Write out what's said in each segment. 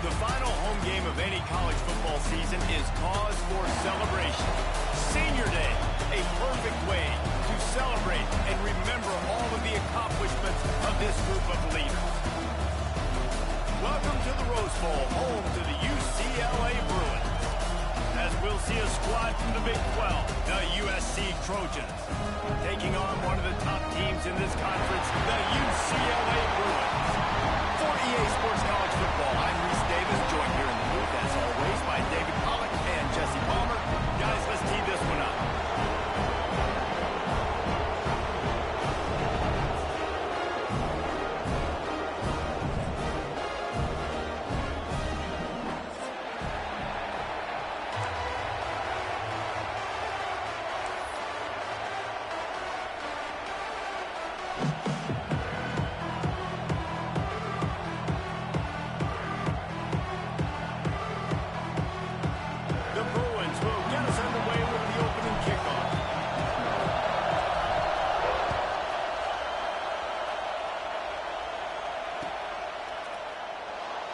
The final home game of any college football season is cause for celebration. Senior Day, a perfect way to celebrate and remember all of the accomplishments of this group of leaders. Welcome to the Rose Bowl, home to the UCLA Bruins. As we'll see a squad from the Big 12, the USC Trojans, taking on one of the top teams in this conference, the UCLA Bruins. For EA Sports College Football, I'm Reese Davis, joined here in the booth, as always, by David Pollack and Jesse Palmer. Guys, let's tee this one up.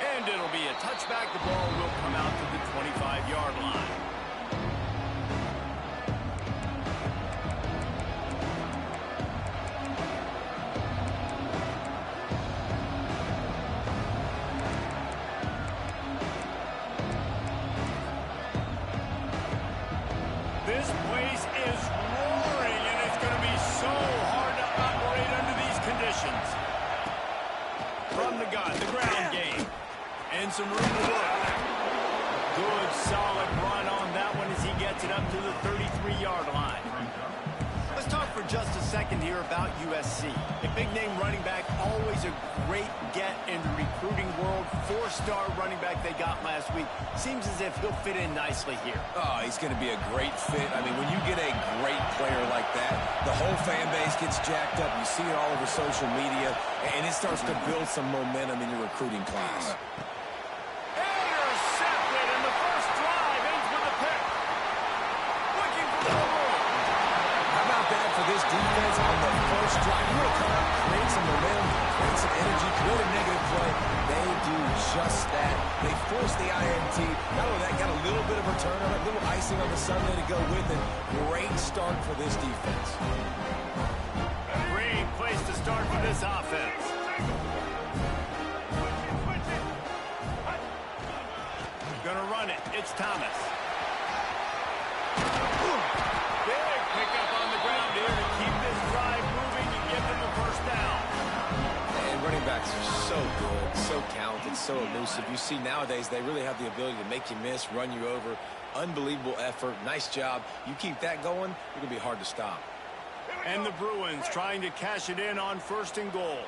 And it'll be a touchback. The ball will come out to the 25-yard line. This place is roaring, and it's going to be so hard to operate under these conditions. From the gun, the ground game. And some room to work. Good, solid run on that one as he gets it up to the 33-yard line. Let's talk for just a second here about USC. A big-name running back, always a great get in the recruiting world. Four-star running back they got last week. Seems as if he'll fit in nicely here. Oh, he's going to be a great fit. I mean, when you get a great player like that, the whole fan base gets jacked up. You see it all over social media, and it starts to build some momentum in your recruiting class. This defense on the first drive, you want to come out, create some momentum, create some energy, create a negative play. They do just that. They force the INT. Not only that, got a little bit of return on it, a little icing on the sundae to go with it. Great start for this defense. Great place to start for this offense. Gonna run it. It's Thomas. Big pickup on the ground here to keep this drive moving and give them a first down. And running backs are so good, so talented, so elusive. You see nowadays they really have the ability to make you miss, run you over. Unbelievable effort. Nice job. You keep that going, it's going to be hard to stop. And the Bruins trying to cash it in on 1st and goal.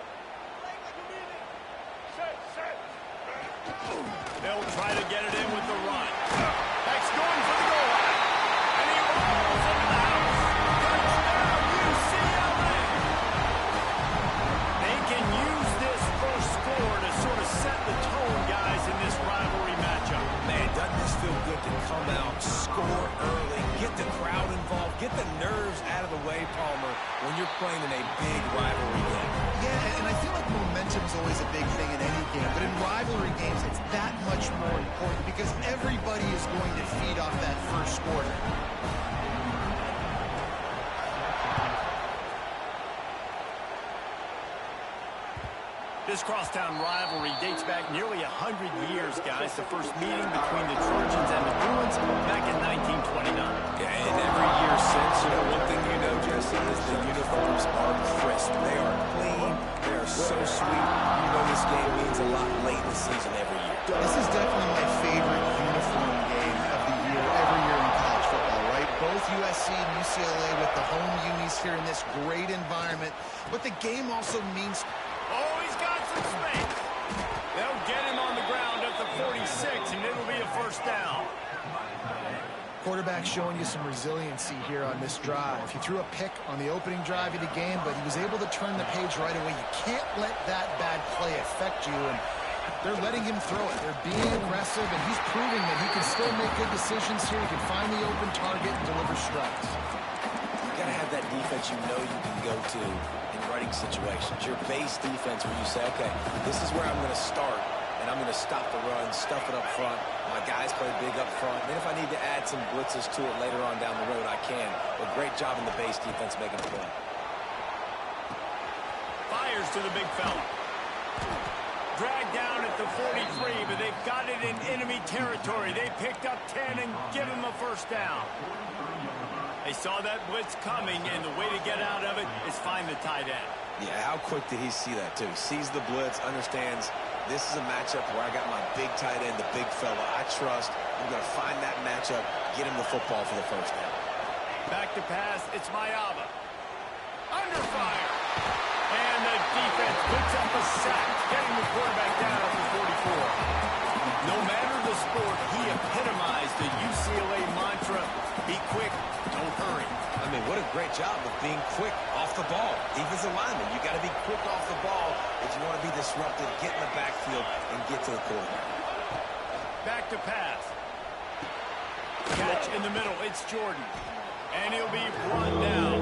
They'll try to get it in with the run. That's going for the goal line. And he rolls into the house. Touchdown, UCLA. They can use this first score to sort of set the tone, guys, in this rivalry matchup. Man, doesn't this feel good to come out, score early, get the crowd involved, get the nerves out of the way, Palmer, when you're playing in a big rivalry game. Yeah, and I feel like momentum is always a big thing in any game, but in rivalry games, it's that much more important because everybody is going to feed off that first quarter. This crosstown rivalry dates back nearly 100 years, guys. The first meeting between the Trojans and the Bruins back in 1929. Yeah, and every year since, one thing you know, Jesse, is the uniforms are crisp. They are clean. They are so sweet. You know this game means a lot late in the season every year. This is definitely my favorite uniform game of the year, every year in college football, right? Both USC and UCLA with the home unis here in this great environment. But the game also means... Oh, he's got some space. They'll get him on the ground at the 46, and it'll be a first down. Quarterback showing you some resiliency here on this drive. He threw a pick on the opening drive of the game, but he was able to turn the page right away. You can't let that bad play affect you, and they're letting him throw it. They're being aggressive, and he's proving that he can still make good decisions here. He can find the open target and deliver strikes. You got to have that defense you know you can go to in running situations. Your base defense where you say, okay, this is where I'm going to start. and I'm going to stop the run, stuff it up front. My guys play big up front. Then if I need to add some blitzes to it later on down the road, I can. But great job in the base defense making the play. Fires to the big fella. Dragged down at the 43, but they've got it in enemy territory. They picked up 10 and give him a first down. They saw that blitz coming, and the way to get out of it is find the tight end. Yeah, how quick did he see that, too? Sees the blitz, understands this is a matchup where I got my big tight end, the big fella I trust. I'm going to find that matchup, get him the football for the first down. Back to pass, it's Mayava. Under fire. And the defense picks up a sack, getting the quarterback down at the 44. No matter the sport, he epitomized the UCLA mantra, be quick, don't hurry. I mean, what a great job of being quick off the ball. Defensive lineman, you got to be quick off the ball if you want to be disruptive, get in the backfield, and get to the quarterback. Back to pass. Catch in the middle, it's Jordan. And he'll be brought down.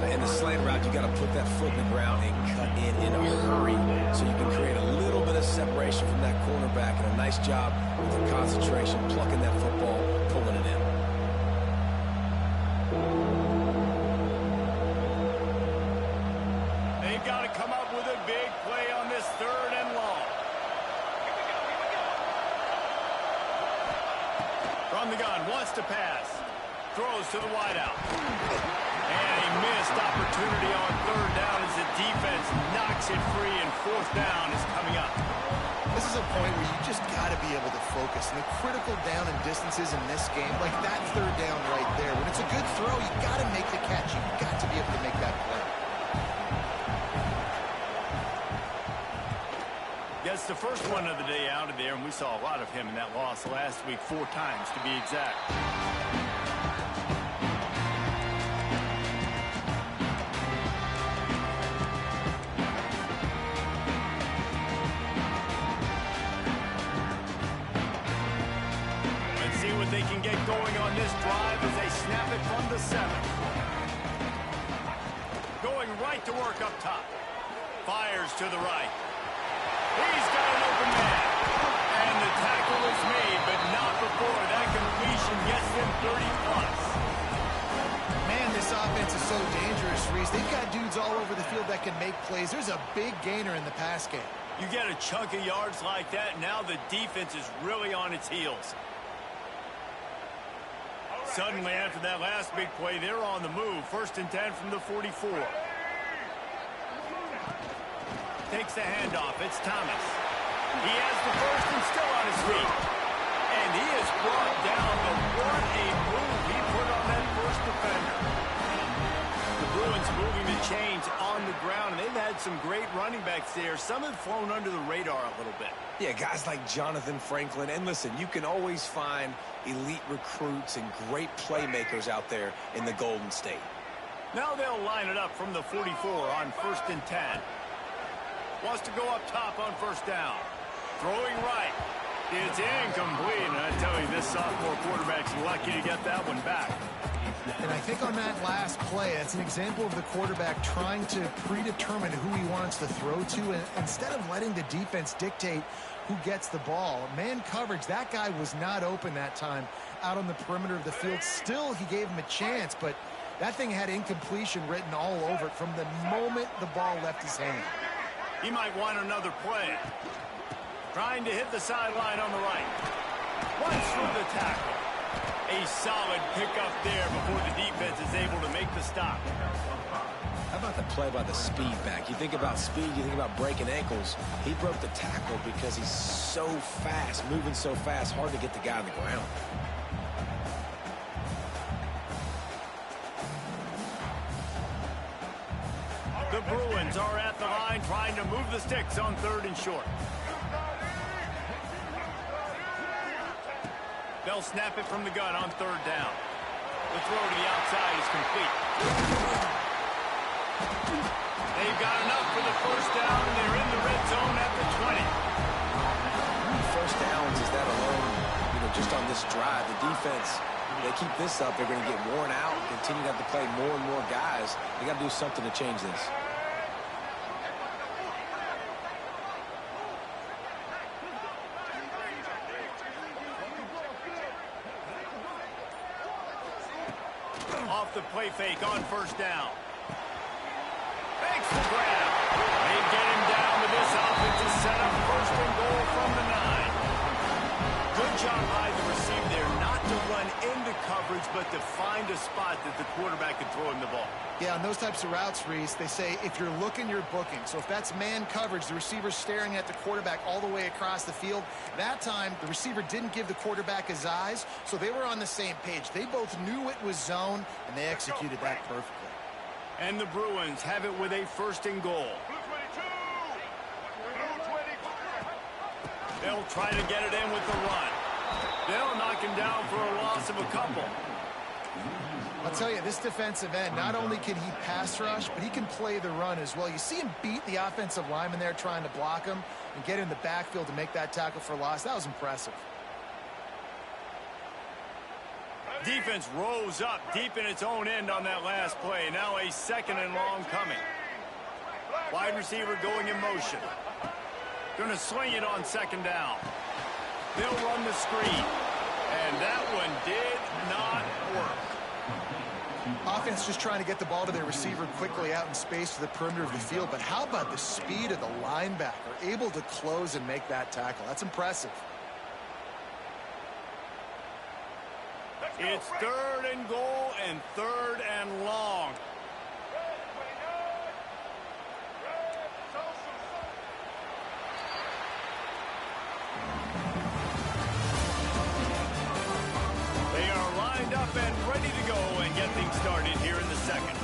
In the slant route, you got to put that foot in the ground and cut in a hurry so you can create a little bit of separation from that cornerback, and a nice job with the concentration, plucking that football, pulling it in. They've got to come up with a big play on this 3rd and long. From the gun, wants to pass. Throws to the wideout. And a missed opportunity on 3rd down as the defense knocks it free, and 4th down is coming up. This is a point where you just got to be able to focus. And the critical down and distances in this game, like that 3rd down right there, when it's a good throw, you got to make the catch. You got to be able to make that play. Gets the first one of the day out of there, and we saw a lot of him in that loss last week, 4 times to be exact. They can get going on this drive as they snap it from the 7. Going right to work up top. Fires to the right. He's got an open man. And the tackle is made, but not before that completion gets them 30+. Man, this offense is so dangerous, Reese. They've got dudes all over the field that can make plays. There's a big gainer in the pass game. You get a chunk of yards like that, now the defense is really on its heels. Suddenly, after that last big play, they're on the move. 1st and 10 from the 44. Takes the handoff. It's Thomas. He has the first and still on his feet. And he is brought down, but what a move he put on that first defender. The Bruins moving the chains on the ground, and they've had some great running backs there. Some have flown under the radar a little bit. Yeah, guys like Jonathan Franklin. And listen, you can always find elite recruits and great playmakers out there in the Golden State. Now they'll line it up from the 44 on 1st and 10. Wants to go up top on 1st down. Throwing right. It's incomplete. And I tell you, this sophomore quarterback's lucky to get that one back. And I think on that last play, it's an example of the quarterback trying to predetermine who he wants to throw to, and instead of letting the defense dictate who gets the ball. Man coverage, that guy was not open that time out on the perimeter of the field. Still, he gave him a chance, but that thing had incompletion written all over it from the moment the ball left his hand. He might want another play. Trying to hit the sideline on the right. Once through the tackle. A solid pickup there before the defense is able to make the stop. How about the play by the speed back? You think about speed, you think about breaking ankles. He broke the tackle because he's so fast, moving so fast, hard to get the guy on the ground. The Bruins are at the line trying to move the sticks on 3rd and short. They'll snap it from the gun on 3rd down. The throw to the outside is complete. They've got enough for the 1st down, and they're in the red zone at the 20. 1st downs is that alone, just on this drive. The defense, they keep this up, they're going to get worn out, continue to have to play more and more guys. They got to do something to change this. off the play fake on first down. Makes the grab. They get him down with this offensive setup. First and goal from the 9. Good job by the receiver there, not to run into coverage, but to find a spot that the quarterback can throw him the ball. Yeah, on those types of routes, Reese, they say if you're looking, you're booking. So if that's man coverage, the receiver's staring at the quarterback all the way across the field. That time, the receiver didn't give the quarterback his eyes, so they were on the same page. They both knew it was zone, and they executed that perfectly. And the Bruins have it with a first and goal. They'll try to get it in with the run. They'll knock him down for a loss of a couple. I'll tell you, this defensive end, not only can he pass rush, but he can play the run as well. You see him beat the offensive lineman there trying to block him and get in the backfield to make that tackle for loss. That was impressive. Defense rose up deep in its own end on that last play. Now a second and long coming. Wide receiver going in motion. Going to swing it on second down. They'll run the screen. And that one did not work. Offense just trying to get the ball to their receiver quickly out in space to the perimeter of the field. But how about the speed of the linebacker? Able to close and make that tackle. That's impressive. It's third and goal and third and long. They are lined up and ready to go and get things started here in the second.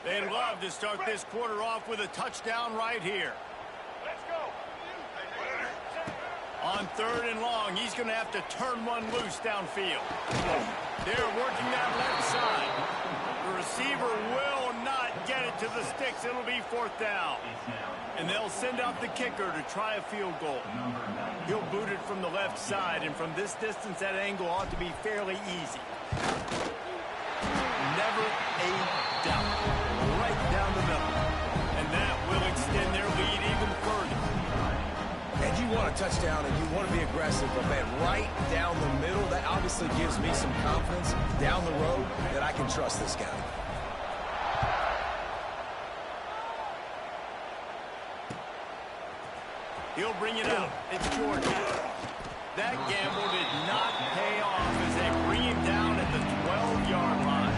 They'd love to start this quarter off with a touchdown right here. Let's go. On third and long, he's going to have to turn one loose downfield. They're working that left side. The receiver will not get it to the sticks. It'll be fourth down. And they'll send out the kicker to try a field goal. He'll boot it from the left side, and from this distance, that angle ought to be fairly easy. Never a doubt. Right down the middle. And that will extend their lead even further. And you want a touchdown and you want to be aggressive, but man, right down the middle, that obviously gives me some confidence down the road that I can trust this guy. He'll bring it out. It's Jordan. That gamble did not pay off as they bring him down at the 12-yard line.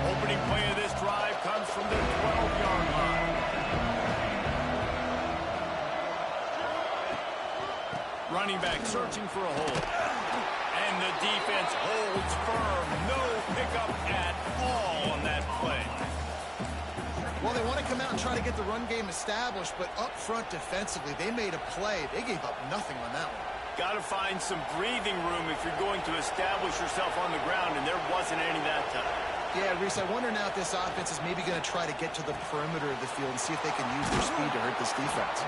Opening play of this drive comes from the 12-yard line. Running back searching for a hole. And the defense holds firm. No pickup at all on that play. Well, they want to come out and try to get the run game established, but up front defensively, they made a play. They gave up nothing on that one. Got to find some breathing room if you're going to establish yourself on the ground, and there wasn't any that time. Yeah, Reese, I wonder now if this offense is maybe going to try to get to the perimeter of the field and see if they can use their speed to hurt this defense.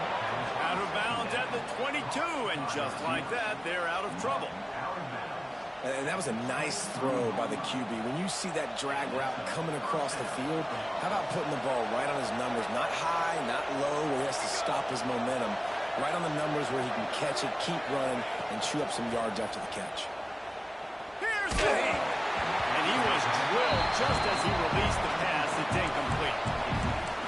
Out of bounds at the 22, and just like that, they're out of trouble. And that was a nice throw by the QB. When you see that drag route coming across the field, how about putting the ball right on his numbers? Not high, not low, where he has to stop his momentum. Right on the numbers where he can catch it, keep running, and chew up some yards after the catch. Here's the hit. And he was drilled just as he released the pass. It's incomplete.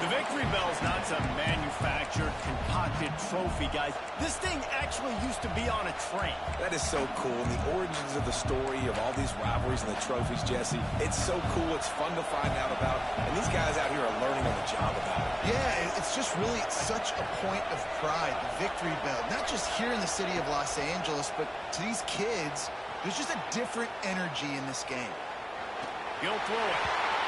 The victory bell's not some manufactured, concocted trophy, guys. This thing actually used to be on a train. That is so cool. And the origins of the story of all these rivalries and the trophies, Jesse, it's so cool. It's fun to find out about. And these guys out here are learning on the job about it. Yeah, it's just really such a point of pride, the victory bell. Not just here in the city of Los Angeles, but to these kids, there's just a different energy in this game. He'll throw it.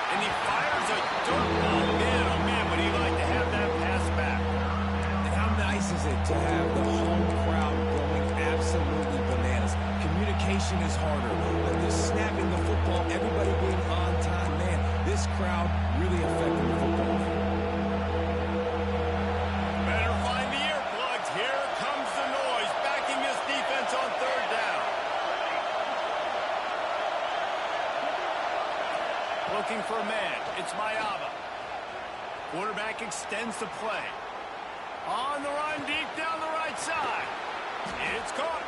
And he fires a dirt ball. Man, oh man, would he like to have that pass back. And how nice is it to have the home crowd going absolutely bananas? Communication is harder. But this snapping the football, everybody being on time, man, this crowd really affecting the football game. Better find the earplugs. Here comes the noise, backing this defense on third down. Looking for a man. It's Mayava. Quarterback extends the play. On the run, deep down the right side. It's caught.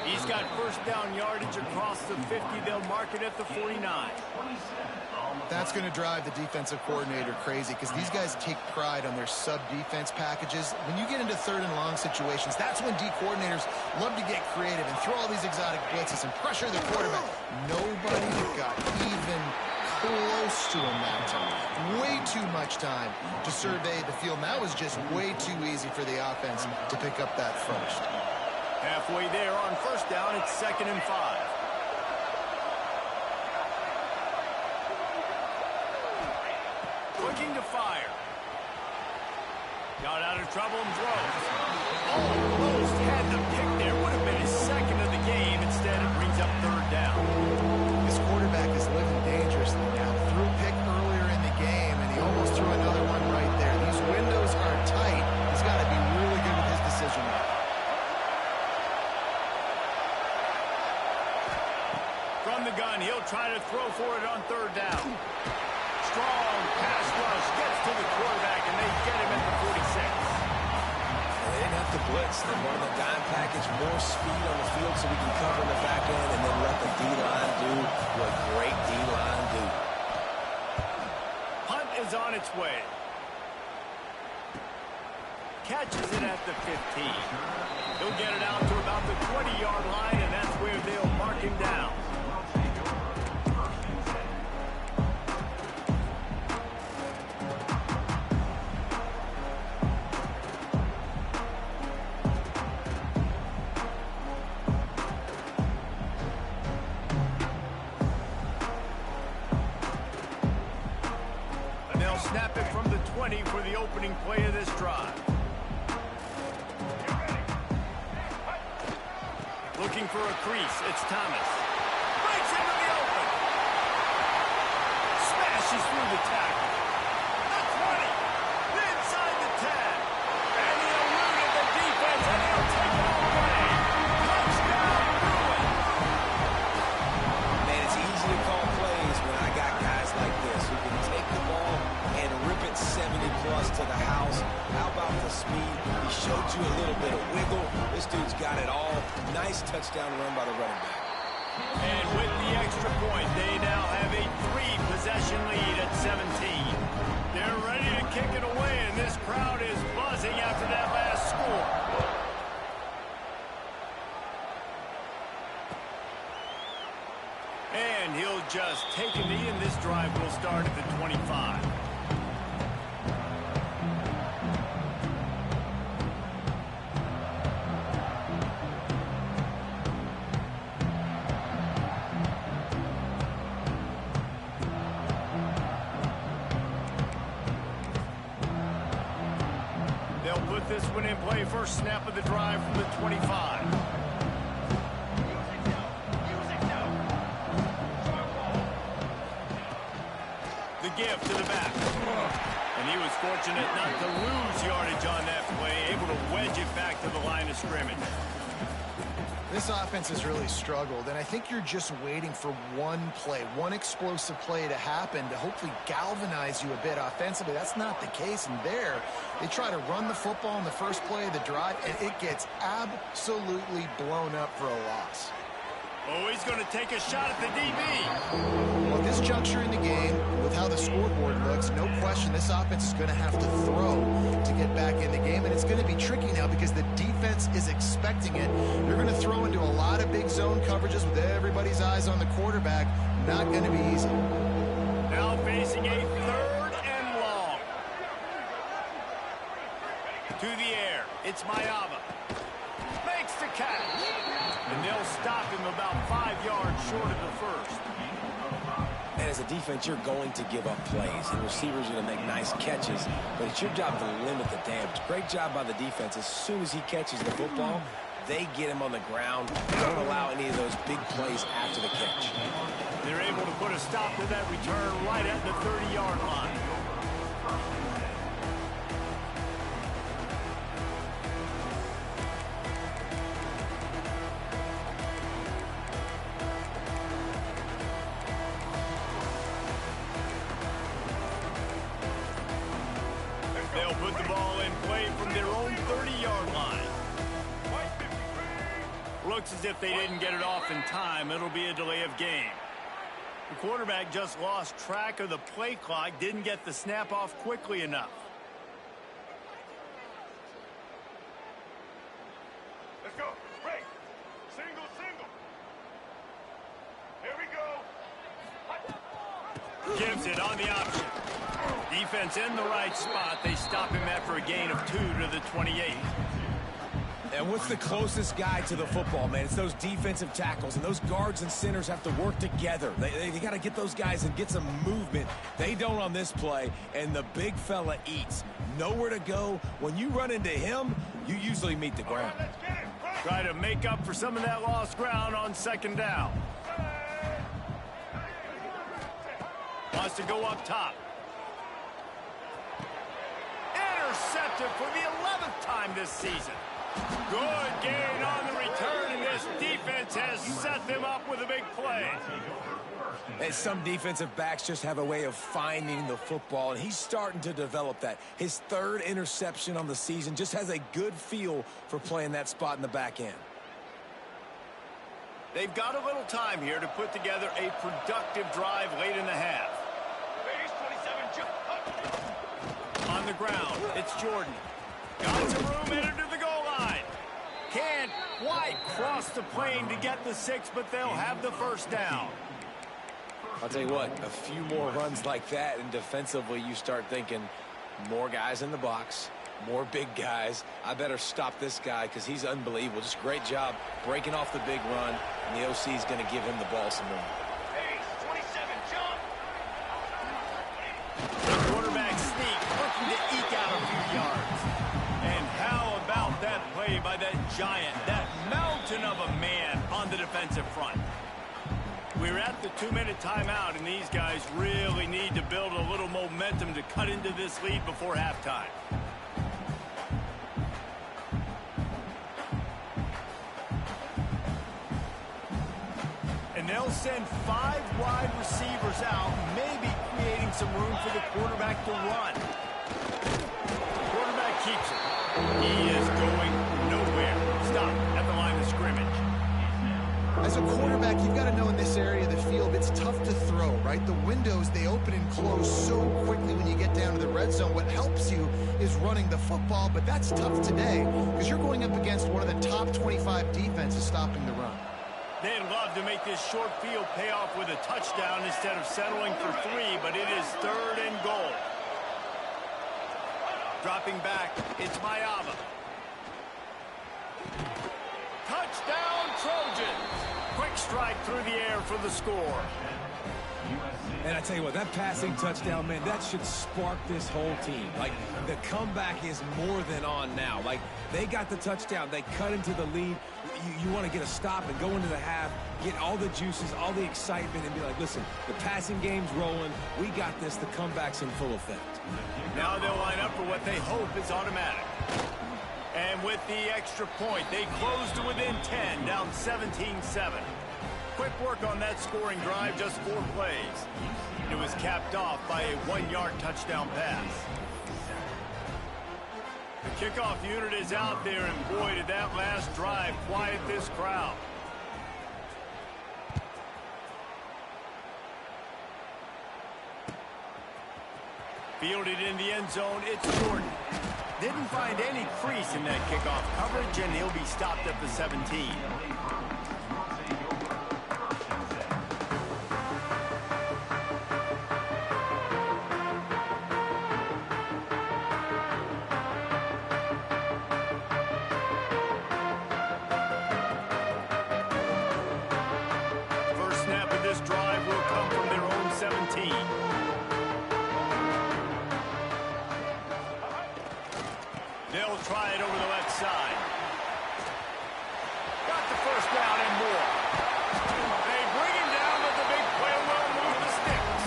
He's got first down yardage across the 50. They'll mark it at the 49. That's going to drive the defensive coordinator crazy because these guys take pride on their sub-defense packages. When you get into third and long situations, that's when D coordinators love to get creative and throw all these exotic blitzes and pressure the quarterback. Nobody got even close to him that time. Way too much time to survey the field. And that was just way too easy for the offense to pick up that first. Halfway there on first down, it's 2nd and 5. Looking to fire. Got out of trouble and throws. Almost had the pick there. Would have been his second of the game. Instead, it brings up 3rd down. This quarterback is living dangerously now. Threw a pick earlier in the game, and he almost threw another one right there. These windows are tight. He's got to be really good with his decision making. From the gun, he'll try to throw for it on 3rd down. Strong pass rush gets to the quarterback, and they get him at the 46. They didn't have to blitz. They run the dime package, more speed on the field so we can cover in the back end and then let the D-line do what great D-line do. Punt is on its way. Catches it at the 15. He'll get it out to about the 20-yard line, and that's where they'll mark him down. Snap it from the 20 for the opening play of this drive. Looking for a crease. It's Thomas. Breaks into the open. Smashes through the tackle. The 20. Inside the 10. And he eluded the defense, and he'll take it all away. Touchdown, Bruins. Man, it's easy to call plays when I got guys like this who can take the ball and rip it 70-plus to the house. How about the speed? He showed you a little bit of wiggle. This dude's got it all. Nice touchdown run by the running back. And with the extra point, they now have a 3-possession lead at 17. They're ready to kick it away, and this crowd is buzzing after that last score. And he'll just take a knee, and this drive will start at the 25. They'll put this one in play. First snap of the drive from the 25. The give to the back. And he was fortunate not to lose yardage on that play, able to wedge it back to the line of scrimmage. This offense has really struggled, and I think you're just waiting for one play, one explosive play to happen to hopefully galvanize you a bit offensively. That's not the case, and there they try to run the football in the first play of the drive, and it gets absolutely blown up for a loss. Oh, he's going to take a shot at the DB. Well, at this juncture in the game, with how the scoreboard looks, no question this offense is going to have to throw to get back in the game, and it's going to be tricky now because the defense is expecting it. They're going to throw into a lot of big zone coverages with everybody's eyes on the quarterback. Not going to be easy. Now facing a 3rd and long. To the air. It's Mayava. Makes the catch. And they'll stop him about 5 yards short of the first. And as a defense, you're going to give up plays, and receivers are going to make nice catches, but it's your job to limit the damage. Great job by the defense. As soon as he catches the football, they get him on the ground. They don't allow any of those big plays after the catch. They're able to put a stop to that return right at the 30-yard line. play from their own 30-yard line. Looks as if they didn't get it off in time. It'll be a delay of game. The quarterback just lost track of the play clock, didn't get the snap off quickly enough. Let's go. Break. Single, single. Here we go. Gives it on the option. Defense in the right spot. They stop him after a gain of 2 to the 28. And what's the closest guy to the football, man? It's those defensive tackles, and those guards and centers have to work together. They got to get those guys and get some movement. They don't on this play, and the big fella eats. Nowhere to go. When you run into him, you usually meet the ground. Let's get it. Break. Try to make up for some of that lost ground on second down. Wants to go up top. Intercepted for the 11th time this season. Good gain on the return, and this defense has set them up with a big play. And some defensive backs just have a way of finding the football, and he's starting to develop that. His 3rd interception on the season, just has a good feel for playing that spot in the back end. They've got a little time here to put together a productive drive late in the half. Base 27, jump. On the ground, it's Jordan. Got some room, headed to the goal line. Can't quite cross the plane to get the 6, but they'll have the first down. I'll tell you what, a few more runs like that, and defensively you start thinking more guys in the box, more big guys. I better stop this guy because he's unbelievable. Just great job breaking off the big run, and the OC is going to give him the ball some more. Base 27, jump. The quarterback sneak, looking to eke out a few yards. And how about that play by that giant, that mountain of a man on the defensive front? We're at the 2-minute timeout, and these guys really need to build a little momentum to cut into this lead before halftime. And they'll send 5 wide receivers out, maybe creating some room for the quarterback to run. The quarterback keeps it. He is going nowhere. Stop at the line of scrimmage. As a quarterback, you've got to know in this area of the field, it's tough to throw, right? The windows, they open and close so quickly when you get down to the red zone. What helps you is running the football, but that's tough today because you're going up against one of the top 25 defenses stopping the run. They'd love to make this short field pay off with a touchdown instead of settling for 3, but it is 3rd and goal. Dropping back, it's Mayava. Touchdown, Trojans! Quick strike through the air for the score. And I tell you what, that passing touchdown, man, that should spark this whole team. Like, the comeback is more than on now. Like, they got the touchdown. They cut into the lead. You want to get a stop and go into the half, get all the juices, all the excitement, and be like, listen, the passing game's rolling. We got this. The comeback's in full effect. Now they'll line up for what they hope is automatic. And with the extra point, they close to within 10, down 17-7. Quick work on that scoring drive, just 4 plays. It was capped off by a 1-yard touchdown pass. The kickoff unit is out there, and boy, did that last drive quiet this crowd. Fielded in the end zone, it's Jordan. Didn't find any crease in that kickoff coverage, and he'll be stopped at the 17. First snap of this drive will come from their own 17. They'll try it over the left side. Got the first down and more. They bring him down, but the big play will move the sticks.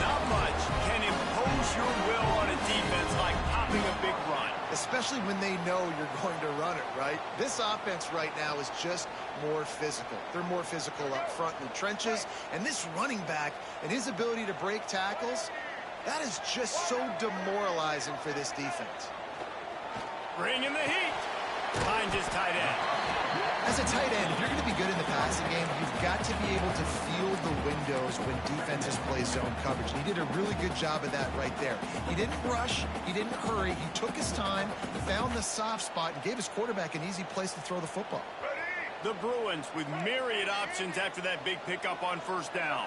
Not much can impose your will on a defense like popping a big run. Especially when they know you're going to run it, right? This offense right now is just more physical. They're more physical up front in the trenches. And this running back and his ability to break tackles, That is just so demoralizing for this defense. Bringing the heat. Finds his tight end. As a tight end, if you're going to be good in the passing game, you've got to be able to feel the windows when defenses play zone coverage. And he did a really good job of that right there. He didn't rush. He didn't hurry. He took his time, found the soft spot, and gave his quarterback an easy place to throw the football. The Bruins with myriad options after that big pickup on first down.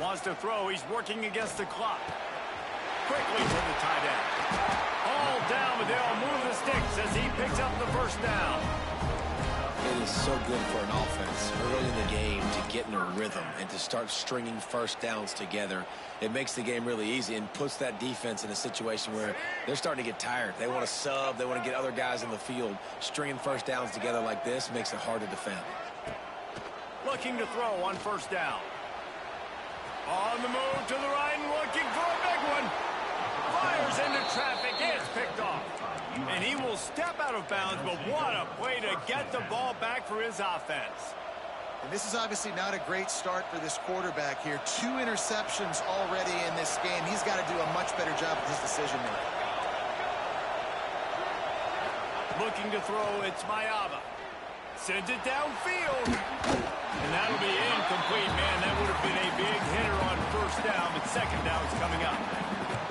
Wants to throw. He's working against the clock. Quickly to the tight end. All down, but they'll move the sticks as he picks up the first down. It is so good for an offense early in the game to get in a rhythm and to start stringing first downs together. It makes the game really easy and puts that defense in a situation where they're starting to get tired. They want to sub. They want to get other guys in the field. Stringing first downs together like this makes it hard to defend. Looking to throw on first down. On the move to the right and looking for a big one. Fires into traffic. It's picked off. And he will step out of bounds, but what a play to get the ball back for his offense. And this is obviously not a great start for this quarterback here. 2 interceptions already in this game. He's got to do a much better job with his decision-making. Looking to throw, it's Mayava. Sends it downfield. And that'll be incomplete, man. That would have been a big hitter on first down, but second down's coming up.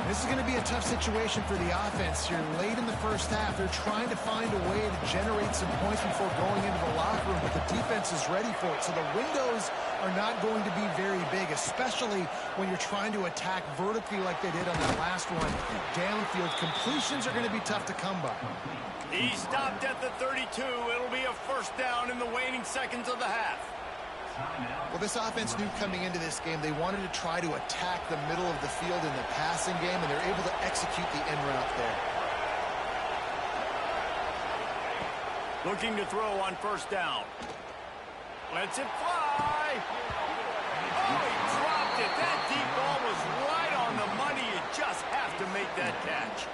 This is going to be a tough situation for the offense here. Late in the first half, they're trying to find a way to generate some points before going into the locker room, but the defense is ready for it. So the windows are not going to be very big, especially when you're trying to attack vertically like they did on that last one. Downfield completions are going to be tough to come by. He stopped at the 32. It'll be a first down in the waning seconds of the half. Well, this offense knew coming into this game they wanted to try to attack the middle of the field in the passing game, and they're able to execute the end run up there. Looking to throw on first down. Lets it fly. Oh, he dropped it. That deep ball was right on the money. You just have to make that catch.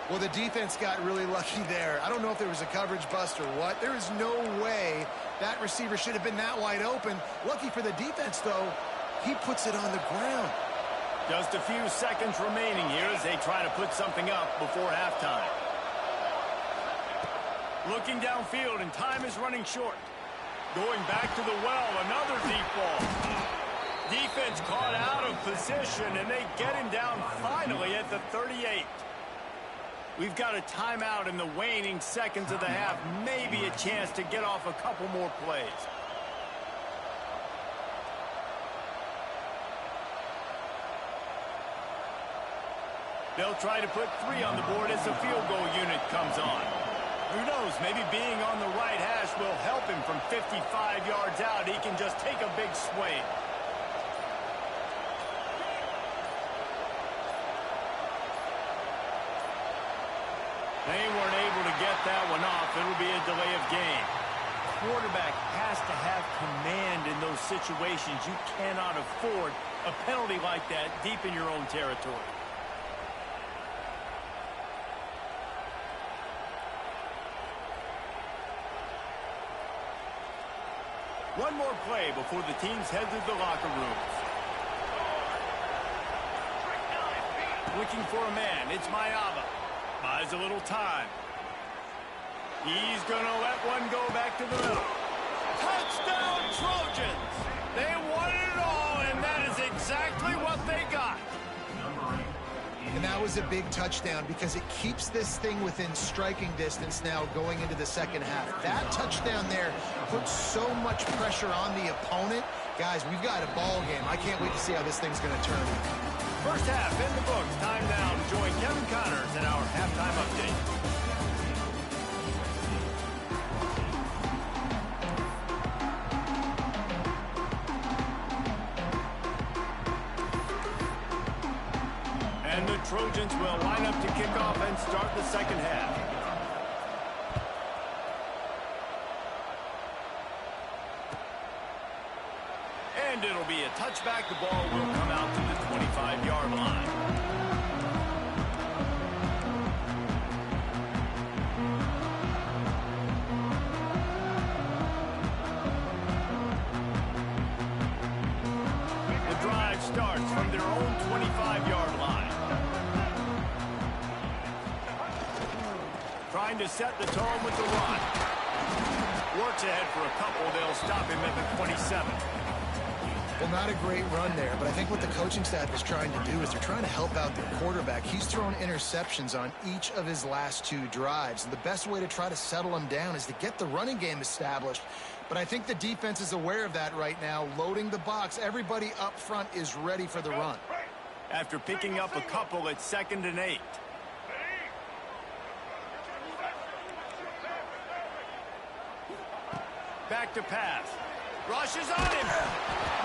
Well, the defense got really lucky there. I don't know if there was a coverage bust or what. There is no way that receiver should have been that wide open. Lucky for the defense, though, he puts it on the ground. Just a few seconds remaining here as they try to put something up before halftime. Looking downfield, and time is running short. Going back to the well, another deep ball. Defense caught out of position, and they get him down finally at the 38. We've got a timeout in the waning seconds of the half. Maybe a chance to get off a couple more plays. They'll try to put 3 on the board as the field goal unit comes on. Who knows, maybe being on the right hash will help him from 55 yards out. He can just take a big swing. They weren't able to get that one off. It'll be a delay of game. Quarterback has to have command in those situations. You cannot afford a penalty like that deep in your own territory. One more play before the teams head to the locker rooms. Looking for a man. It's Mayava. Buys a little time. He's going to let one go back to the middle. Touchdown, Trojans! They wanted it all, and that is exactly what they got. And that was a big touchdown because it keeps this thing within striking distance now going into the second half. That touchdown there puts so much pressure on the opponent. Guys, we've got a ball game. I can't wait to see how this thing's going to turn. First half in the books. Time now to join Kevin Connors in our halftime update. And the Trojans will line up to kick off and start the second half. And it'll be a touchback. The ball will come out to the 25-yard line. The going to set the tone with the run. Works ahead for a couple. They'll stop him at the 27. Well, not a great run there, but I think what the coaching staff is trying to do is they're trying to help out their quarterback. He's thrown interceptions on each of his last 2 drives, and the best way to try to settle him down is to get the running game established. But I think the defense is aware of that right now, loading the box. Everybody up front is ready for the run. After picking up a couple at 2nd and 8. Back to pass. Rushes on him.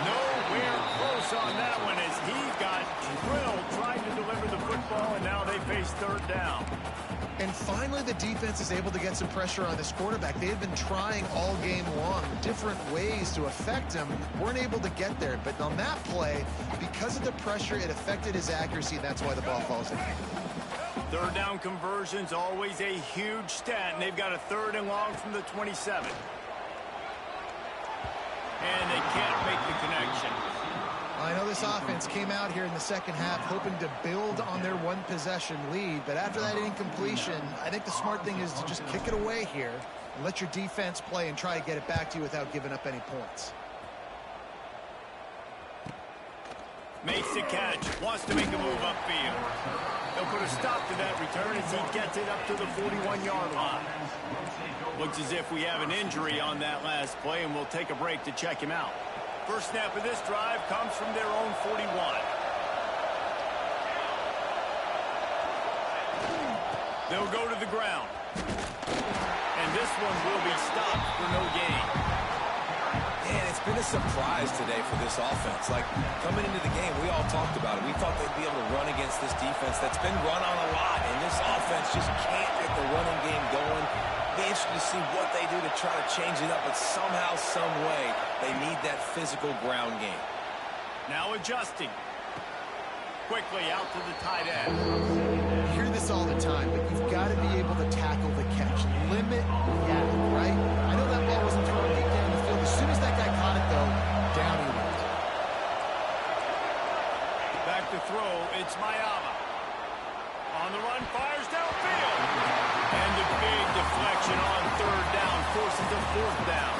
Nowhere close on that one as he got drilled trying to deliver the football, and now they face 3rd down. And finally, the defense is able to get some pressure on this quarterback. They had been trying all game long different ways to affect him. Weren't able to get there. But on that play, because of the pressure, it affected his accuracy, and that's why the ball falls in. 3rd down conversion's always a huge stat, and they've got a 3rd and long from the 27. And they can't make the connection. I know this offense came out here in the second half hoping to build on their 1-possession lead, but after that incompletion, I think the smart thing is to just kick it away here and let your defense play and try to get it back to you without giving up any points. Makes the catch, wants to make a move upfield. They'll put a stop to that return as he gets it up to the 41-yard line. Looks as if we have an injury on that last play, and we'll take a break to check him out. First snap of this drive comes from their own 41. They'll go to the ground. And this one will be stopped for no gain. And it's been a surprise today for this offense. Like, coming into the game, we all talked about it. We thought they'd be able to run against this defense that's been run on a lot, and this offense just can't get the running game going. Be interested to see what they do to try to change it up, but somehow, some way, they need that physical ground game. Now adjusting. Quickly out to the tight end. You hear this all the time, but you've got to be able to tackle the catch. Limit yak, right? I know that ball wasn't thrown deep down the field. As soon as that guy caught it, though, down he went. Back to throw, it's Mayama. On the run, fires downfield. And a big deflection on 3rd down forces a 4th down.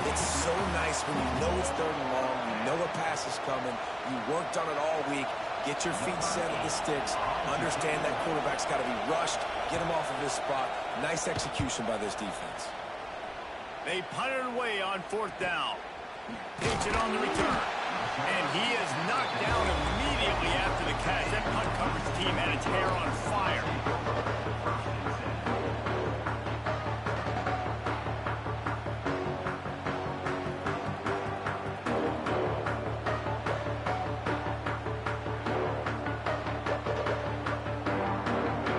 It's so nice when you know it's 3rd and long, you know a pass is coming, you worked on it all week, get your feet set at the sticks, understand that quarterback's got to be rushed, get him off of his spot. Nice execution by this defense. They punt it away on 4th down. Takes it on the return. And he is knocked down immediately after the catch. That punt coverage team had its hair on fire.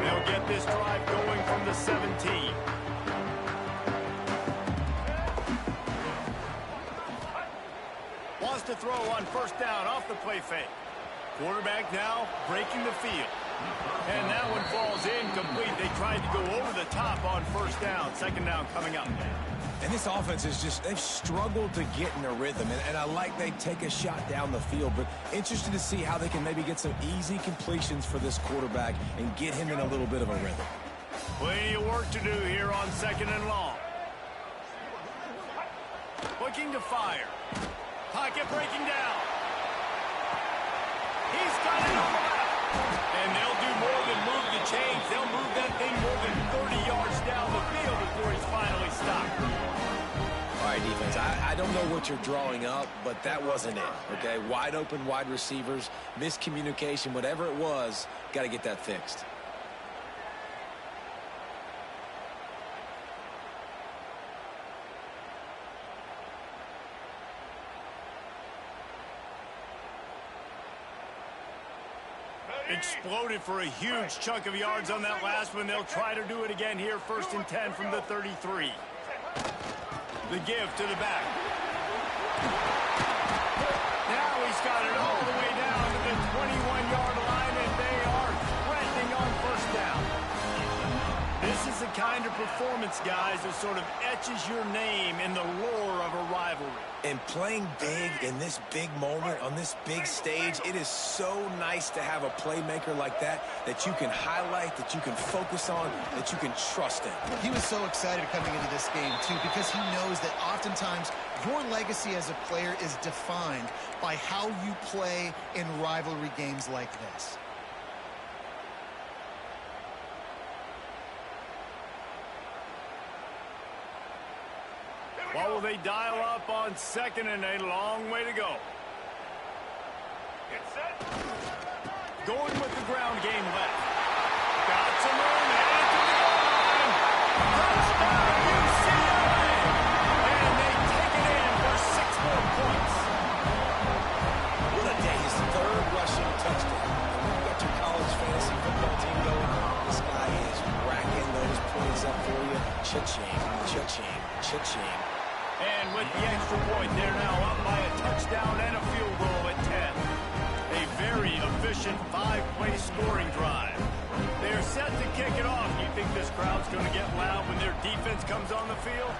They'll get this drive going from the 17. Wants to throw on 1st down off the play fake. Quarterback now breaking the field. And that one falls incomplete. They tried to go over the top on 1st down. 2nd down coming up. And this offense is just, they've struggled to get in a rhythm. And I like they take a shot down the field, but interested to see how they can maybe get some easy completions for this quarterback and get him in a little bit of a rhythm. Plenty of work to do here on 2nd and long. Looking to fire. Pocket breaking down. He's got it all out. And they'll do more than move the chains. They'll move that thing more than 30 yards down the field before he's finally stopped. All right, defense, I don't know what you're drawing up, but that wasn't it, okay? Wide open wide receivers, miscommunication, whatever it was, got to get that fixed. Exploded for a huge chunk of yards on that last one. They'll try to do it again here. 1st and 10 from the 33. The give to the back. Now he's got it all the way down to the 21-yard line, and they are threatening on 1st down. This is the kind of performance, guys, that sort of etches your name in the lore of a rivalry. And playing big in this big moment, on this big stage, it is so nice to have a playmaker like that you can highlight, that you can focus on, that you can trust in. He was so excited coming into this game, too, because he knows that oftentimes your legacy as a player is defined by how you play in rivalry games like this. What will they dial up on second and a long way to go? Get set. Going with the ground game left. Got some room, headed to the goal line. Touchdown, UCLA! And they take it in for 6 more points. What a day. His third rushing touchdown. And when you got your college fantasy football team going, this guy is racking those points up for you. Cha-ching, cha-ching, cha-ching. And with the extra point, they're now up by a touchdown and a field goal at 10. A very efficient 5-play scoring drive. They're set to kick it off. Do you think this crowd's going to get loud when their defense comes on the field?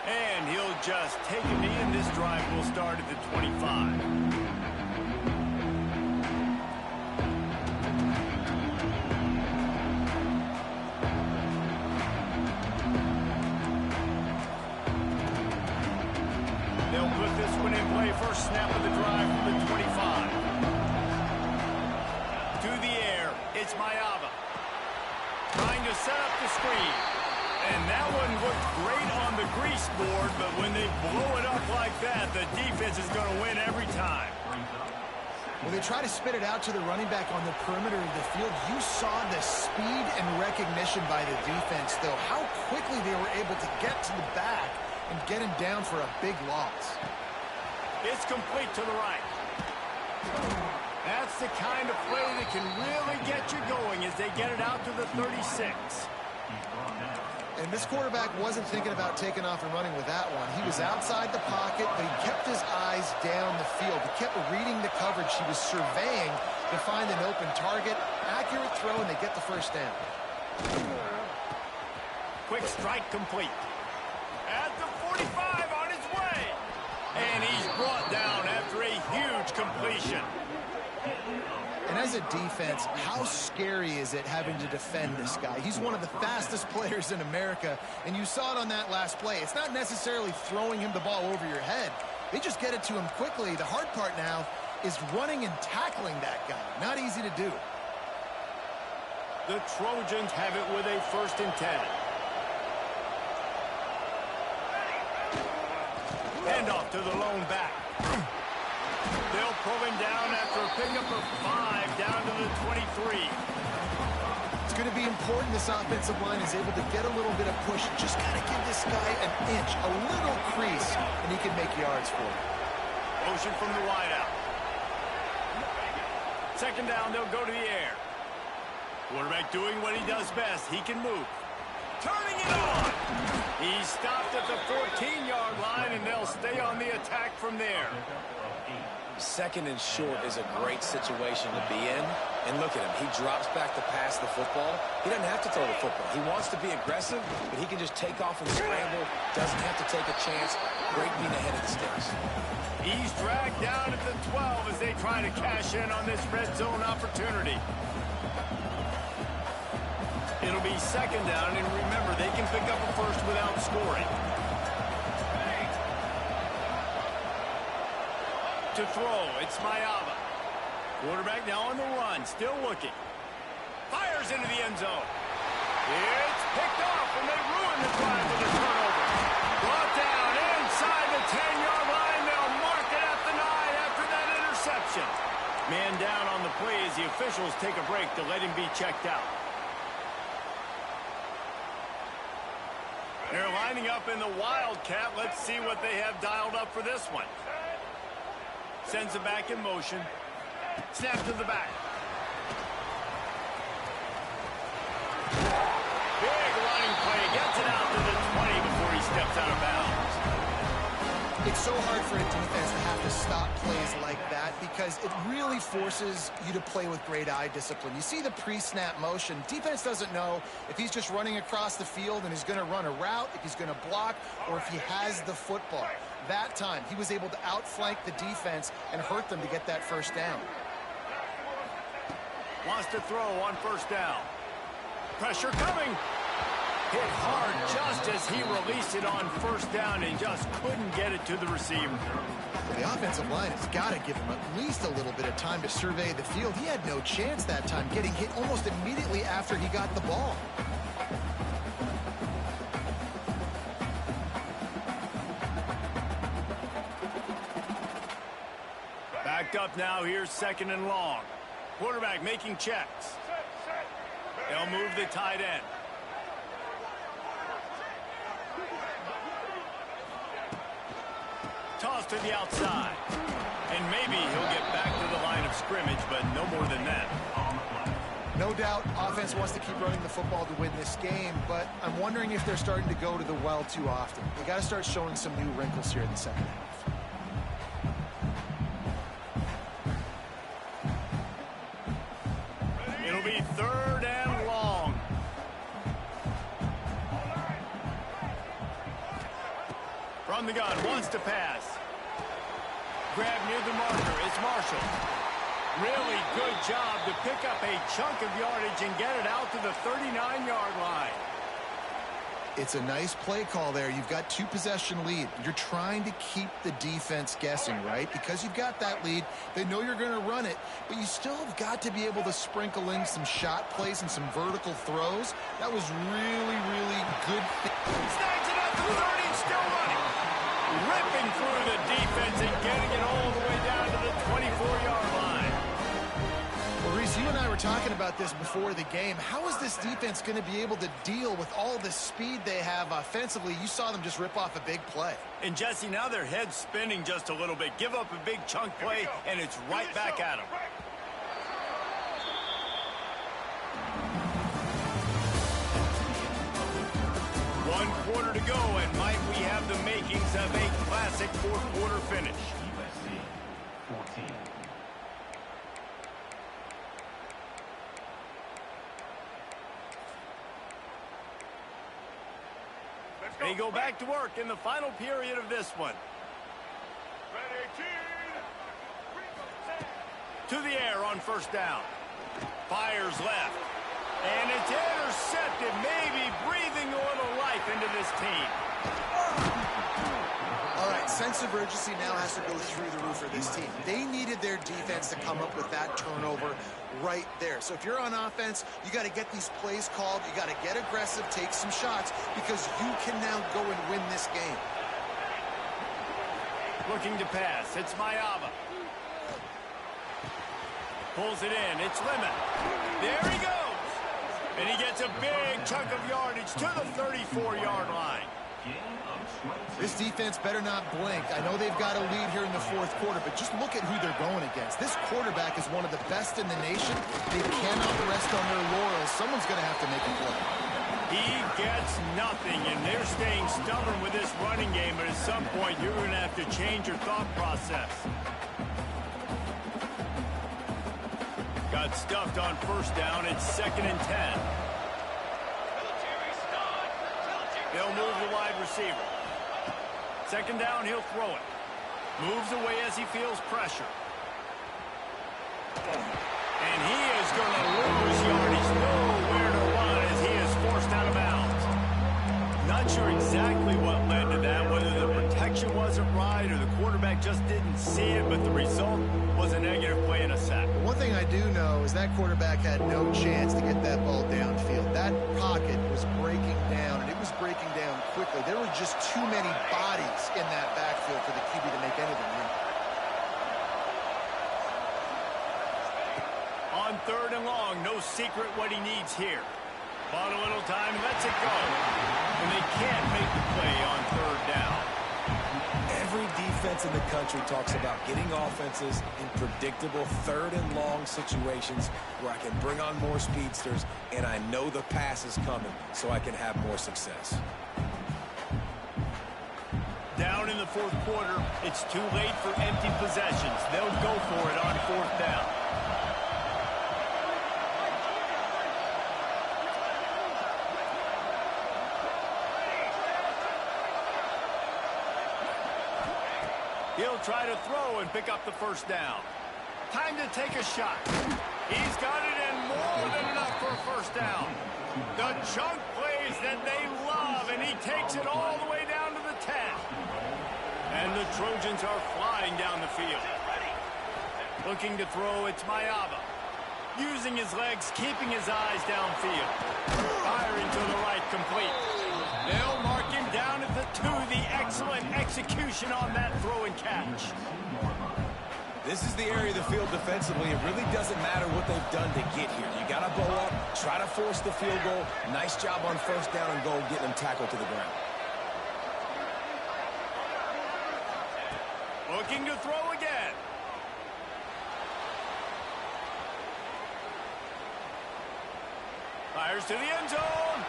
And he'll just take a knee, and this drive will start at the 25. First snap of the drive from the 25. To the air, it's Mayava. Trying to set up the screen. And that one looked great on the grease board, but when they blow it up like that, the defense is going to win every time. When they try to spit it out to the running back on the perimeter of the field, you saw the speed and recognition by the defense, though, how quickly they were able to get to the back and get him down for a big loss. It's complete to the right. That's the kind of play that can really get you going as they get it out to the 36. And this quarterback wasn't thinking about taking off and running with that one. He was outside the pocket, but he kept his eyes down the field. He kept reading the coverage. He was surveying to find an open target. Accurate throw, and they get the first down. Quick strike complete. At the 45 on his way. And he's brought down after a huge completion. And as a defense, how scary is it having to defend this guy? He's one of the fastest players in America, and you saw it on that last play. It's not necessarily throwing him the ball over your head. They just get it to him quickly. The hard part now is running and tackling that guy. Not easy to do. The Trojans have it with a 1st and 10. Handoff to the lone back. They'll pull him down after a pickup of 5 down to the 23. It's going to be important this offensive line is able to get a little bit of push. Just got to give this guy an inch, a little crease, and he can make yards for it. Motion from the wideout. 2nd down, they'll go to the air. Quarterback doing what he does best. He can move. Turning it on. He's stopped at the 14-yard line, and they'll stay on the attack from there. 2nd and short is a great situation to be in. And look at him. He drops back to pass the football. He doesn't have to throw the football. He wants to be aggressive, but he can just take off and scramble. Doesn't have to take a chance. Great being ahead of the sticks. He's dragged down at the 12 as they try to cash in on this red zone opportunity. It'll be 2nd down, and remember, they can pick up a first without scoring. To throw, it's Mayava. Quarterback now on the run, still looking. Fires into the end zone. It's picked off, and they ruin the drive with a turnover. Brought down inside the 10-yard line. They'll mark it at the 9 after that interception. Man down on the play as the officials take a break to let him be checked out. They're lining up in the Wildcat. Let's see what they have dialed up for this one. Sends it back in motion. Snap to the back. Big running play. Gets it out to the 20 before he steps out of bounds. It's so hard for a defense to have to stop plays like that because it really forces you to play with great eye discipline. You see the pre-snap motion. Defense doesn't know if he's just running across the field and he's going to run a route, if he's going to block, or if he has the football. That time, he was able to outflank the defense and hurt them to get that first down. Wants to throw on first down. Pressure coming. Hit hard just as he released it on first down and just couldn't get it to the receiver. Well, the offensive line has got to give him at least a little bit of time to survey the field. He had no chance that time, getting hit almost immediately after he got the ball. Backed up now. Here's second and long. Quarterback making checks. They'll move the tight end. Toss to the outside. And maybe he'll get back to the line of scrimmage, but no more than that. No doubt offense wants to keep running the football to win this game, but I'm wondering if they're starting to go to the well too often. They got to start showing some new wrinkles here in the second half. It'll be third and long. From the gun, wants to pass. Grab near the marker. It's Marshall. Really good job to pick up a chunk of yardage and get it out to the 39-yard line. It's a nice play call there. You've got two-possession lead. You're trying to keep the defense guessing, right? Because you've got that lead, they know you're going to run it, but you still have got to be able to sprinkle in some shot plays and some vertical throws. That was really, really good. Snags it at the 30 and still running. Ripping through the defense and getting it all the way down to the 24-yard line. Well, Reese, you and I were talking about this before the game. How is this defense going to be able to deal with all the speed they have offensively? You saw them just rip off a big play. And, Jesse, now their head's spinning just a little bit. Give up a big chunk play, and it's right back at them. One quarter to go, and might we have the makings of a classic fourth-quarter finish. USC 14. They go back to work in the final period of this one. To the air on first down. Fires left. And it's intercepted, maybe breathing a little life into this team. All right, sense of urgency now has to go through the roof for this team. They needed their defense to come up with that turnover right there. So if you're on offense, you got to get these plays called. You got to get aggressive, take some shots, because you can now go and win this game. Looking to pass. It's Mayava. Pulls it in. It's Lemon. There he goes. And he gets a big chunk of yardage to the 34-yard line. This defense better not blink. I know they've got a lead here in the fourth quarter, but just look at who they're going against. This quarterback is one of the best in the nation. They cannot rest on their laurels. Someone's going to have to make a play. He gets nothing, and they're staying stubborn with this running game, but at some point you're going to have to change your thought process. Got stuffed on first down. It's second and 10. They'll move the wide receiver. Second down, he'll throw it. Moves away as he feels pressure. And he is going to lose yardage. Nowhere to run as he is forced out of bounds. Not sure exactly what led to that, whether the protection wasn't right or the quarterback just didn't see it, but the result was a negative play and a sack. One thing I do know is that quarterback had no chance to get that ball downfield. That pocket was breaking down, and it was breaking down quickly. There were just too many bodies in that backfield for the QB to make anything happen. On third and long, no secret what he needs here. Bought a little time, lets it go. And they can't make the play on third down. Every defense in the country talks about getting offenses in predictable third and long situations where I can bring on more speedsters and I know the pass is coming so I can have more success. Down Down in the fourth quarter, it's too late for empty possessions. They'll go for it on fourth down. He'll try to throw and pick up the first down. Time to take a shot. He's got it in more than enough for a first down. The chunk plays that they love, and he takes it all the way down to the 10. And the Trojans are flying down the field. Looking to throw, it's Mayaba. Using his legs, keeping his eyes downfield. Firing to the right, complete. They'll mark him down at the 2. The excellent execution on that throw and catch. This is the area of the field defensively. It really doesn't matter what they've done to get here. You got to bow up, try to force the field goal. Nice job on first down and goal, getting them tackled to the ground. Looking to throw again. Fires to the end zone.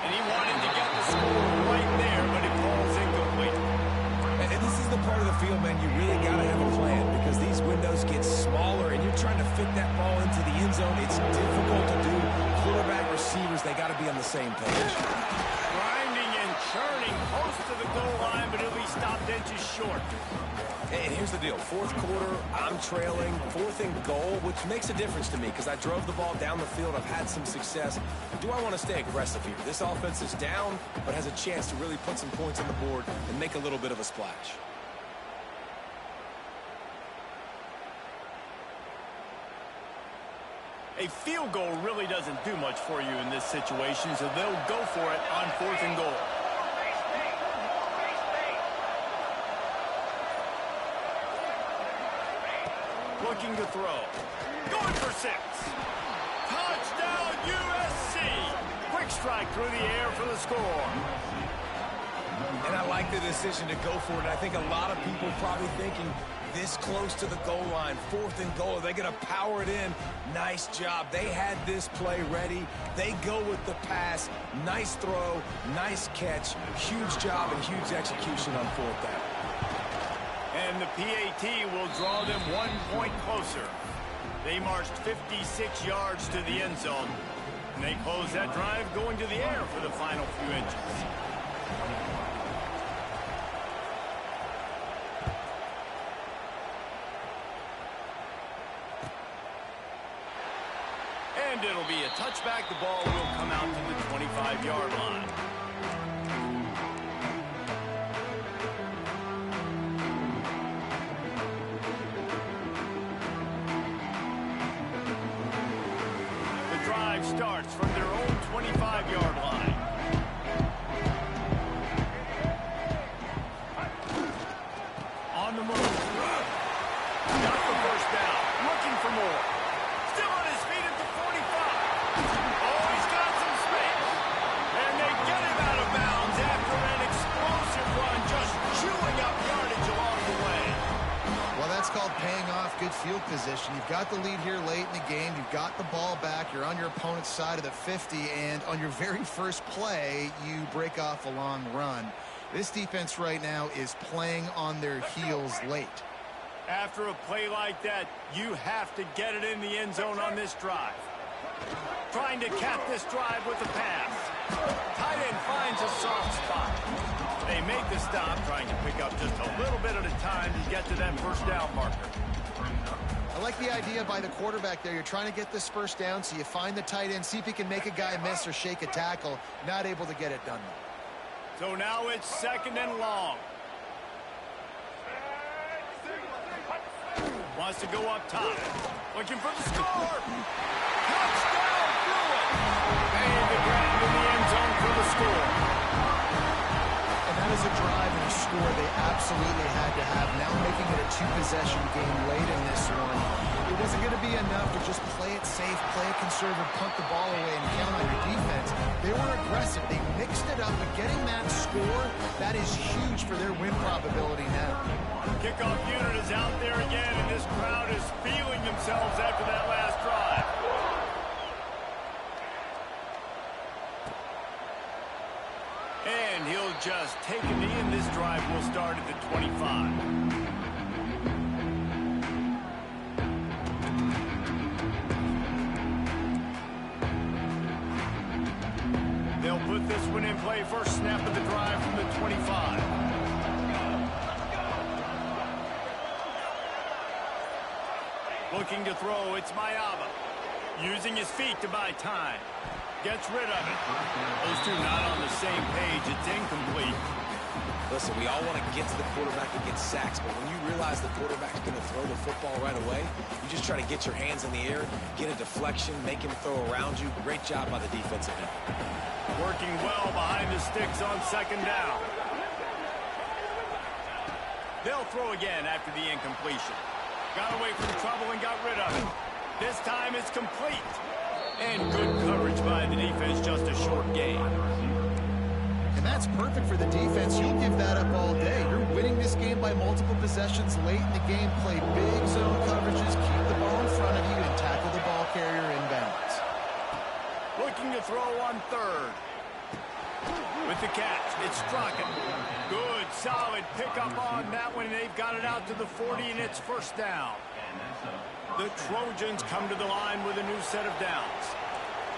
And he wanted to get the score right there, but it falls incomplete. And this is the part of the field, man, you really got to have a plan because these windows get smaller and you're trying to fit that ball into the end zone. It's difficult to do. Quarterback, receivers, they got to be on the same page. Grinding and churning close to the goal line, but he'll be stopped inches short. And here's the deal. Fourth quarter, I'm trailing. Fourth and goal, which makes a difference to me because I drove the ball down the field. I've had some success. Do I want to stay aggressive here? This offense is down, but has a chance to really put some points on the board and make a little bit of a splash. A field goal really doesn't do much for you in this situation, so they'll go for it on fourth and goal. Looking to throw. Going for 6. Touchdown, USC. Quick strike through the air for the score. And I like the decision to go for it. I think a lot of people probably thinking this close to the goal line, fourth and goal, are they going to power it in? Nice job. They had this play ready. They go with the pass. Nice throw, nice catch. Huge job and huge execution on fourth down. And the PAT will draw them 1 point closer. They marched 56 yards to the end zone. And they close that drive going to the air for the final few inches. And it'll be a touchback. The ball will come out to the 25-yard line. Starts from their own 25-yard line. On the move. Got the first down. Looking for more. Still on his feet at the 45. Oh, he's got some space. And they get him out of bounds after an explosive run, just chewing up yardage along the way. Well, that's called paying off good field position. You've got the lead here late in the game. You've got the ball back. You're on your opponent's side of the 50, and on your very first play, you break off a long run. This defense right now is playing on their heels late. After a play like that, you have to get it in the end zone on this drive. Trying to cap this drive with the pass. Tight end finds a soft spot. They make the stop, trying to pick up just a little bit at a time to get to that first down marker. I like the idea by the quarterback there. You're trying to get this first down, so you find the tight end, see if he can make a guy miss or shake a tackle. Not able to get it done, though. So now it's second and long. Wants to go up top. Looking for the score. Touchdown, through it. Made the grab in the end zone for the score. And that is a drive and a score they absolutely had to have. Now making it a two-possession game late in this one. It wasn't going to be enough to just play it safe, play it conservative, punt the ball away, and count on your defense. They were aggressive. They mixed it up, but getting that score, that is huge for their win probability now. Kickoff unit is out there again, and this crowd is feeling themselves after that last drive. And he'll just take a knee, and this drive will start at the 25. They'll put this one in play. First snap of the drive from the 25. Looking to throw, it's Mayaba. Using his feet to buy time. Gets rid of it. Those two not on the same page. It's incomplete. Listen, we all want to get to the quarterback and get sacks, but when you realize the quarterback's going to throw the football right away, you just try to get your hands in the air, get a deflection, make him throw around you. Great job by the defensive end. Working well behind the sticks on second down. They'll throw again after the incompletion. Got away from trouble and got rid of it. This time it's complete. And good coverage by the defense, just a short gain. And that's perfect for the defense. You'll give that up all day. You're winning this game by multiple possessions late in the game. Play big zone coverages, keep the ball in front of you, and tackle the ball carrier inbounds. Looking to throw on third. With the catch, it's Strachan. Good, solid pickup on that one. They've got it out to the 40, and it's first down. The Trojans come to the line with a new set of downs.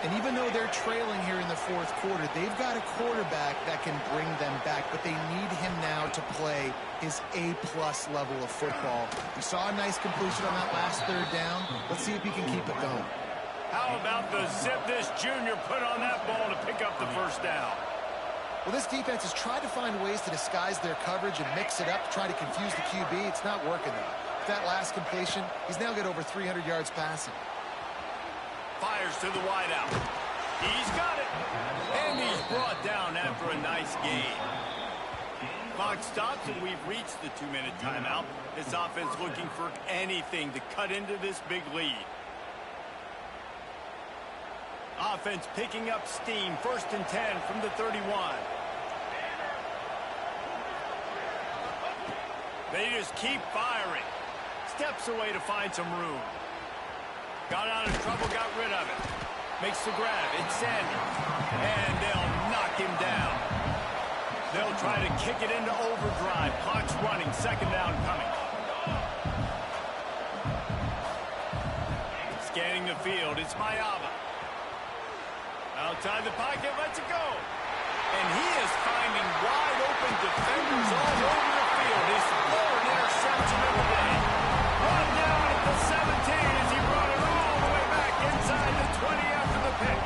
And even though they're trailing here in the fourth quarter, they've got a quarterback that can bring them back, but they need him now to play his A-plus level of football. We saw a nice completion on that last third down. Let's see if he can keep it going. How about the zip this junior put on that ball to pick up the first down? Well, this defense has tried to find ways to disguise their coverage and mix it up to try to confuse the QB. It's not working, though. That last completion, he's now got over 300 yards passing. Fires to the wideout. He's got it. And he's brought down after a nice gain. Clock stops, and we've reached the 2-minute timeout. This offense looking for anything to cut into this big lead. Offense picking up steam. 1st and 10 from the 31. They just keep firing. Steps away to find some room. Got out of trouble, got rid of it. Makes the grab. It's Sanders. And they'll knock him down. They'll try to kick it into overdrive. Clock's running. 2nd down coming. Scanning the field. It's Mayaba. Outside the pocket. Lets it go. And he is finding wide open defenders all over the field. His 4th interception of the day. Run down at the 17 as he brought it all the way back inside the 20 after the pick.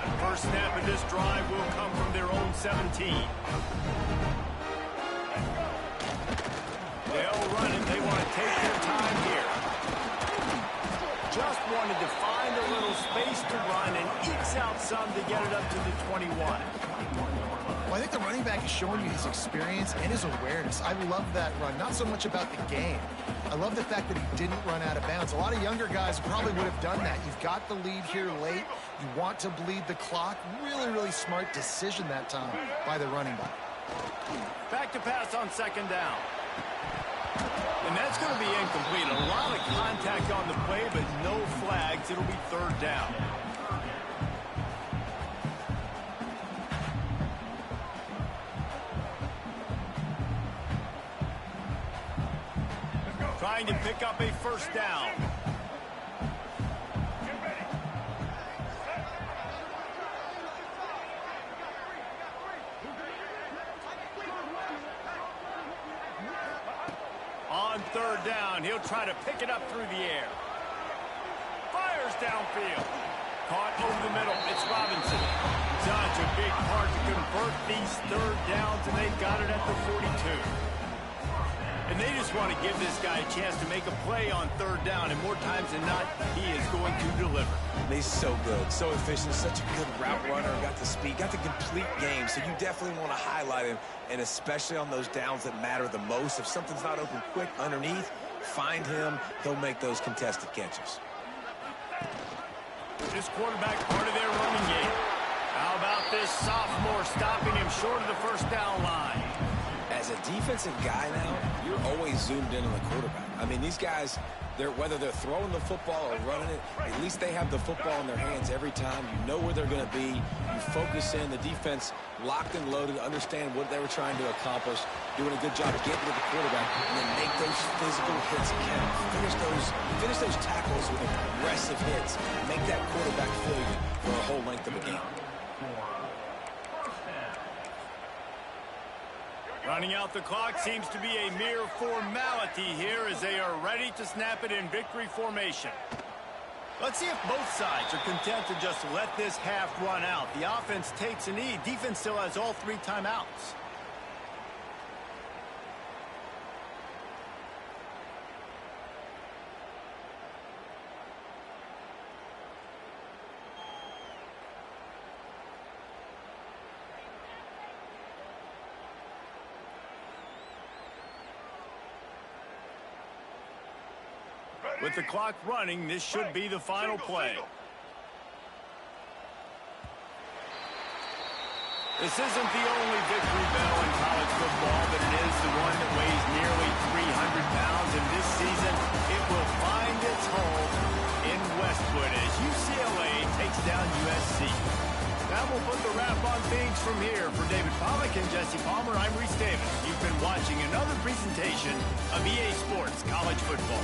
The first snap of this drive will come from their own 17. They'll run it. They want to take their time here. Just wanted to find a little space to run and ekes out some to get it up to the 21. Well, I think the running back is showing you his experience and his awareness. I love that run. Not so much about the game. I love the fact that he didn't run out of bounds. A lot of younger guys probably would have done that. You've got the lead here late. You want to bleed the clock. Really, really smart decision that time by the running back. Back to pass on 2nd down. And that's going to be incomplete. A lot of contact on the play, but no flags. It'll be 3rd down. Trying to pick up a 1st down. On 3rd down, he'll try to pick it up through the air. Fires downfield. Caught over the middle. It's Robinson. Such a big part to convert these 3rd downs, and they've got it at the 42. And they just want to give this guy a chance to make a play on 3rd down, and more times than not, he is going to deliver. He's so good, so efficient, such a good route runner, got the speed, got the complete game, so you definitely want to highlight him, and especially on those downs that matter the most. If something's not open quick underneath, find him, he'll make those contested catches. This quarterback part of their running game. How about this sophomore stopping him short of the 1st down line? As as a defensive guy now, you're always zoomed in on the quarterback. I mean, these guys, whether they're throwing the football or running it, at least they have the football in their hands every time. You know where they're going to be. You focus in. The defense locked and loaded, understand what they were trying to accomplish, doing a good job of getting to the quarterback, and then make those physical hits count. Finish those tackles with aggressive hits. Make that quarterback feel you for the whole length of the game. Running out the clock seems to be a mere formality here as they are ready to snap it in victory formation. Let's see if both sides are content to just let this half run out. The offense takes a knee. Defense still has all 3 timeouts. With the clock running, this should be the final play. This isn't the only victory bell in college football, but it is the one that weighs nearly 300 pounds. And this season, it will find its home in Westwood as UCLA takes down USC. That will put the wrap on things from here. For David Pollack and Jesse Palmer, I'm Reese Davis. You've been watching another presentation of EA Sports College Football.